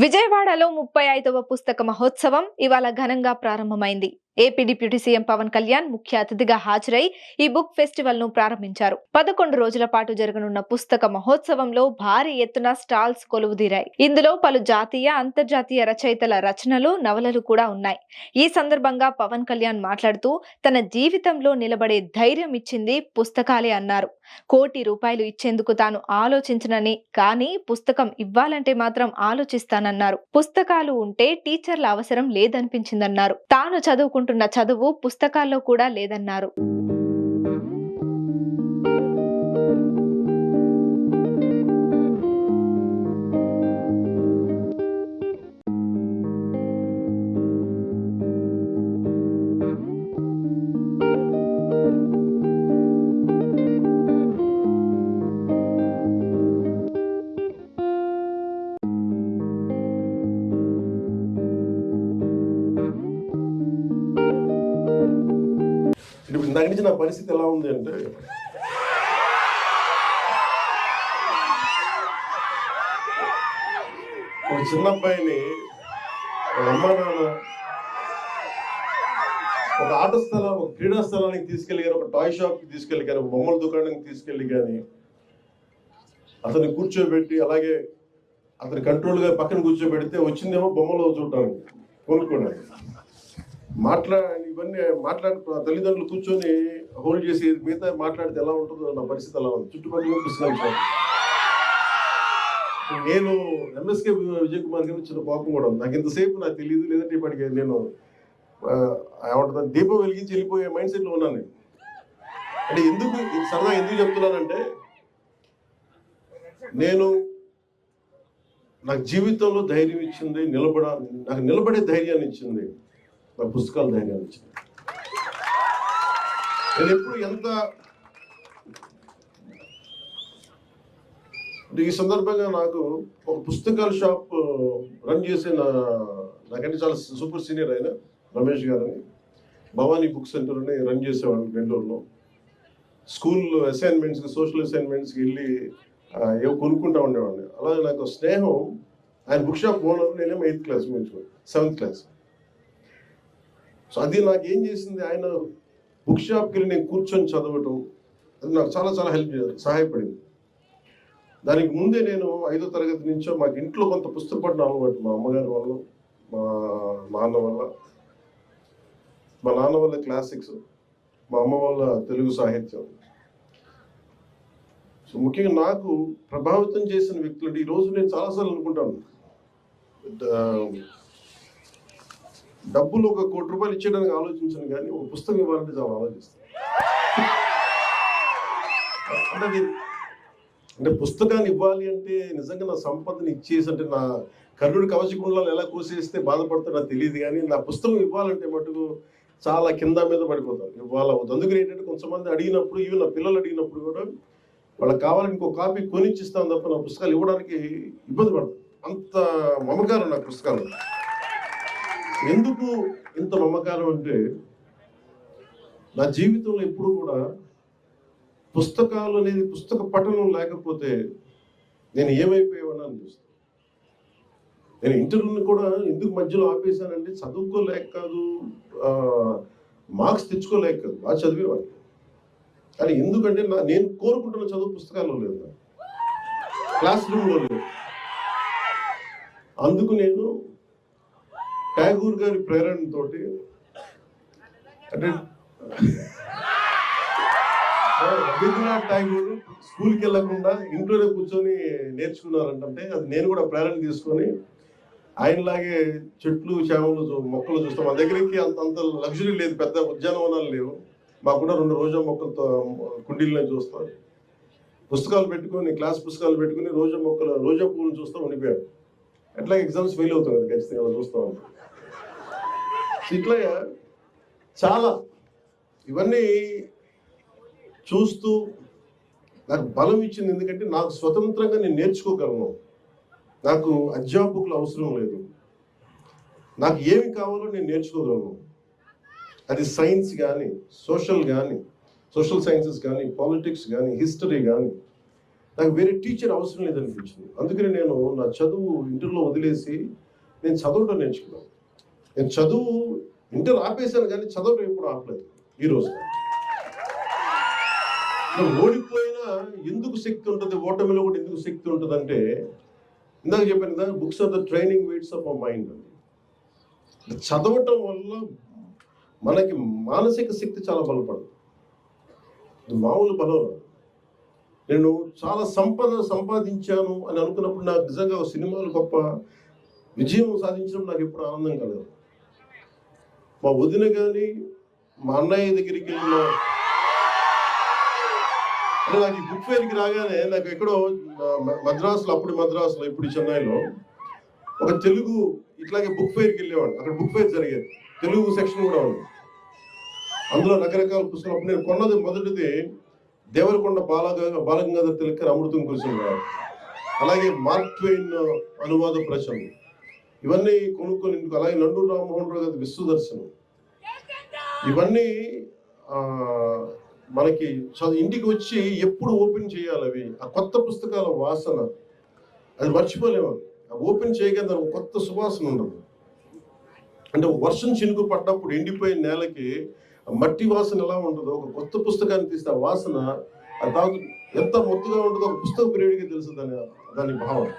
విజయవాడలో 35వ పుస్తక మహోత్సవం ఇవాళ ఘనంగా ప్రారంభమైంది. AP deputy CM Pawan Kalyan ముఖ్య అతిథిగా హాజరై ఈ బుక్ ఫెస్టివల్ ను ప్రారంభించారు. 11 రోజుల పాటు జరగనున్న పుస్తక మహోత్సవంలో భారీ ఎత్తున స్టాల్స్ కొలువుదీరాయి. ఇందులో పలు జాతీయ, అంతర్జాతీయ రచయితల రచనలు, నవలలు కూడా ఉన్నాయి. ఈ సందర్భంగా పవన్ కళ్యాణ్ మాట్లాడుతూ తన జీవితంలో నిలబడే ధైర్యం ఇచ్చింది పుస్తకాలే అన్నారు. ₹1,00,00,000 ఇచ్చేందుకు తాను ఆలోచించనని, కానీ పుస్తకం ఇవ్వాలంటే మాత్రం ఆలోచిస్తానన్నారు. పుస్తకాలు ఉంటే టీచర్ల అవసరం లేదనిపించిందన్నారు. తాను చదువుకుంటున్న చదువు పుస్తకాల్లో కూడా లేదన్నారు. ఇప్పుడు ఇందాక నుంచి నా పరిస్థితి ఎలా ఉంది అంటే, ఒక చిన్న అబ్బాయిని అమ్మ నాన్న ఒక ఆట స్థలం, ఒక క్రీడా స్థలానికి తీసుకెళ్ళి కానీ, ఒక టాయ్ షాప్కి తీసుకెళ్ళి కానీ, ఒక బొమ్మల దుకాణానికి తీసుకెళ్ళి కానీ అతన్ని కూర్చోబెట్టి, అలాగే అతని కంట్రోల్గా పక్కన కూర్చోబెడితే వచ్చిందేమో బొమ్మలు చూడటానికి, కొనుక్కోవడానికి. ఇవన్నీ తల్లిదండ్రులు కూర్చొని హోల్డ్ చేసి మిగతా మాట్లాడితే ఎలా ఉంటుందో నా పరిస్థితి అలా ఉంది. చుట్టుపక్కల పుస్తకాలు నేను ఎంఎస్కే విజయ్ కుమార్ గారి చిన్న కోపం కూడా ఉంది. నాకు ఇంతసేపు నాకు తెలియదు, లేదంటే ఇప్పటికే నేను ఏమంటుంది దీపం వెలిగించి వెళ్ళిపోయే మైండ్ సెట్లో ఉన్నాను నేను. అంటే సరదా ఎందుకు చెప్తున్నానంటే, నాకు జీవితంలో ధైర్యం ఇచ్చింది, నాకు నిలబడే ధైర్యాన్ని ఇచ్చింది నా పుస్తకాలు ధైర్యాన్ని ఇచ్చింది. నేను ఎప్పుడు ఈ సందర్భంగా నాకు ఒక పుస్తకాల షాప్ రన్ చేసే నాకంటే చాలా సూపర్ సీనియర్ అయిన రమేష్ గారని భవానీ బుక్ సెంటర్ని రన్ చేసేవాడిని బెంగళూరులో. స్కూల్ అసైన్మెంట్స్కి, సోషల్ అసైన్మెంట్స్కి వెళ్ళి ఏవో కొనుక్కుంటా ఉండేవాడిని. అలాగే నాకు స్నేహం, ఆయన బుక్ షాప్ ఓనర్, నేనేమో 8th class, 7th class. So అది నాకు ఏం చేసింది, ఆయన బుక్ షాప్కి వెళ్ళి నేను కూర్చొని చదవటం, అది నాకు చాలా చాలా సహాయపడింది. దానికి ముందే నేను 5వ తరగతి నుంచో మాకు ఇంట్లో కొంత పుస్తక పఠనం అలవాటు. మా అమ్మగారి వల్ల, మా నాన్న వల్ల క్లాసిక్స్, మా అమ్మ వల్ల తెలుగు సాహిత్యం. సో ముఖ్యంగా నాకు ప్రభావితం చేసిన వ్యక్తులు అంటే, ఈరోజు నేను చాలాసార్లు అనుకుంటాను, డబ్బులు ఒక ₹1,00,00,000 ఇచ్చేయడానికి ఆలోచించను, కానీ ఒక పుస్తకం ఇవ్వాలంటే చాలా ఆలోచిస్తాను. అంటే పుస్తకాన్ని ఇవ్వాలి అంటే నిజంగా నా సంపదను ఇచ్చేసి, అంటే నా కర్ణుడి కవచకుండలాలు ఎలా కోసేస్తే బాధపడతాడో నాకు తెలియదు, కానీ నా పుస్తకం ఇవ్వాలంటే మటుకు చాలా కింద మీద పడిపోతాను. ఇవ్వాలి అందుకని ఏంటంటే, కొంతమంది అడిగినప్పుడు, ఈవెన్ నా పిల్లలు అడిగినప్పుడు కూడా వాళ్ళకి కావాలని ఇంకో కాపీ కొనిచ్చిస్తాను తప్ప నా పుస్తకాలు ఇవ్వడానికి ఇబ్బంది పడతాను. అంత మమకారం నా పుస్తకాలు. ఎందుకు ఇంత మమకారం అంటే, నా జీవితంలో ఎప్పుడు కూడా పుస్తకాలు అనేది, పుస్తక పఠనం లేకపోతే నేను ఏమైపోయేవాడిని అనిపిస్తుంది. నేను ఇంటర్వ్యూని కూడా ఎందుకు మధ్యలో ఆపేశానంటే, చదువుకోలేక కాదు, మార్క్స్ తెచ్చుకోలేక కాదు, బాగా చదివేవాడిని. కానీ ఎందుకంటే నేను కోరుకుంటున్న చదువు పుస్తకాల్లో లేదు, క్లాస్ రూమ్లో లేదు. అందుకు నేను ట్యాగూర్ గారి ప్రేరణతోటి, అంటే రవీంద్రనాథ్ ట్యాగూర్ స్కూల్కి వెళ్ళకుండా ఇంట్లోనే కూర్చొని నేర్చుకున్నారంటే, అది నేను కూడా ప్రేరణ తీసుకొని ఆయనలాగే చెట్లు, చేమలు, మొక్కలు చూస్తాం. మా దగ్గరికి అంత లగ్జరీ లేదు, పెద్ద ఉద్యానవనాలు లేవు. మాకు కూడా 2 రోజా మొక్కలతో కుండీల్లో చూస్తాం. పుస్తకాలు పెట్టుకొని, క్లాస్ పుస్తకాలు పెట్టుకుని రోజా పువ్వులు చూస్తూ ఉండిపోయాడు. ఎట్లా ఎగ్జామ్స్ ఫెయిల్ అవుతాం కదా ఖచ్చితంగా చూస్తూ ఉంటాం. ఇట్లా చాలా ఇవన్నీ చూస్తూ నాకు బలం ఇచ్చింది. ఎందుకంటే నాకు స్వతంత్రంగా నేను నేర్చుకోగలను, నాకు అధ్యాపకులు అవసరం లేదు, నాకు ఏమి కావాలో నేను నేర్చుకోగలను. అది సైన్స్ కానీ, సోషల్ సైన్సెస్ కానీ, పాలిటిక్స్ కానీ, హిస్టరీ కానీ, నాకు వేరే టీచర్ అవసరం లేదనిపించింది. అందుకని నేను నా చదువు ఇంటర్లో వదిలేసి నేను చదవడం నేర్చుకున్నాను. నేను చదువు ఇంటర్ ఆపేశాను కానీ చదవడం ఎప్పుడు ఆపలేదు. ఈరోజు ఓడిపోయినా ఎందుకు శక్తి ఉంటుంది, ఓటమిలో కూడా ఎందుకు శక్తి ఉంటుంది అంటే, ఇందాక చెప్పాను కదా, books are the training weights of our mind అని. చదవటం వల్ల మనకి మానసిక శక్తి చాలా బలపడుతుంది. ఇది మామూలు బలం. నేను చాలా సంపాదించాను అని అనుకున్నప్పుడు నాకు నిజంగా సినిమాలు గొప్ప విజయం సాధించడం నాకు ఎప్పుడు ఆనందం కలగదు. మా వదిన కానీ మా అన్నయ్య దగ్గరికి వెళ్ళిన అంటే నాకు ఈ బుక్ ఫేర్కి రాగానే నాకు ఎక్కడో మద్రాసులో ఇప్పుడు చెన్నైలో ఒక తెలుగు ఇట్లాగే బుక్ ఫేర్కి వెళ్ళేవాడు. అక్కడ బుక్ ఫేర్ జరిగేది, తెలుగు సెక్షన్ కూడా ఉంది. అందులో రకరకాల పుస్తకాలు. అప్పుడు నేను కొన్నది మొదటిది దేవరకొండ బాలగంగాధర్ తిలకర్ అమృతం కురిసిన, అలాగే మార్క్ ట్వైన్ అనువాద ప్రచురణ, ఇవన్నీ కొనుక్కొని, అలాగే నండూరు రామ్మోహన్ రావు గారి విశ్వదర్శనం, ఇవన్నీ మనకి ఇంటికి వచ్చి ఎప్పుడు ఓపెన్ చేయాలి. అవి ఆ కొత్త పుస్తకాల వాసన అది మర్చిపోలేము. ఓపెన్ చేయగానే దానికి కొత్త సువాసన ఉండదు. అంటే వర్షం చినుకు పడ్డప్పుడు ఎండిపోయిన నేలకి మట్టి వాసన ఎలా ఉంటుందో, ఒక కొత్త పుస్తకాన్ని తీస్తే ఆ వాసన అది ఎంత మొత్తుగా ఉంటుందో ఒక పుస్తక ప్రియుడికి తెలుసు దాని భావం.